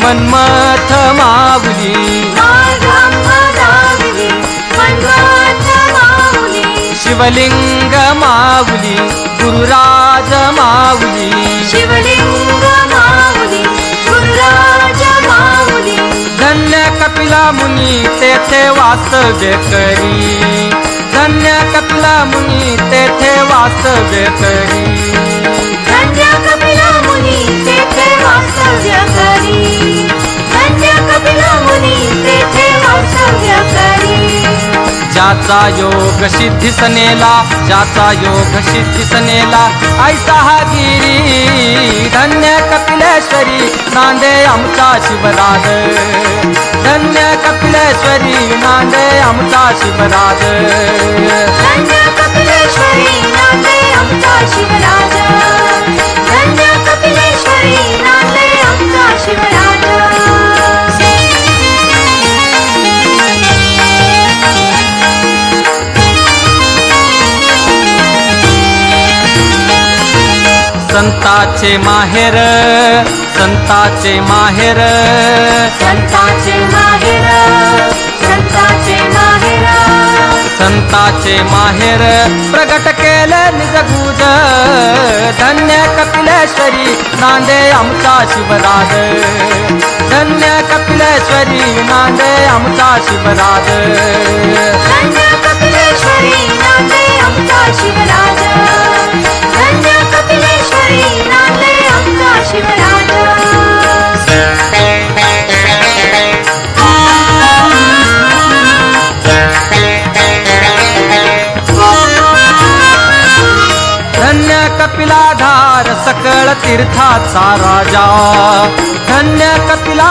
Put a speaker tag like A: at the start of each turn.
A: मन्मथ माऊली शिवलिंग माऊली गुरुराज माऊली
B: शिवलिंग माऊली गुरुराज माऊली
A: धन्य कपिला मुनी तेथे वास्तव्य करी धन्य कपिला मुनी तेथे वास्तव्य करी
B: धन्य कपिला मुनी तेथे वास्तव्य करी धन्य कपिला मुनी तेथे वास्तव्य करी
A: ज्याचा योग सिद्धीस नेला ज्याचा योग सिद्धीस नेला ऐसा हा गिरी धन्य कपिलेश्वरी नांदे आमचा शिवराज धन्य कपिलेश्वरी नांदे आमचा शिवराज
B: धन्य कपिलेश्वरी नांदे आमचा शिवराज धन्य कपिलेश्वरी नांदे आमचा शिवराज
A: संताचे माहेर संताचे माहेर
B: संताचे माहेर संताचे माहेर
A: संताचे माहेर प्रगट केले निज गुज धन्य कपिलेश्वरी नांदे आमचा शिवराज धन्य कपिलेश्वरी नांदे आमचा शिवराज
B: धन्य कपिलेश्वरी नांदे आमचा शिवराज धन्य कपिलेश्वरी नांदे आमचा शिवराज
A: धन्य कपिलाधार सकळ तीर्थाचा राजा धन्य कपिला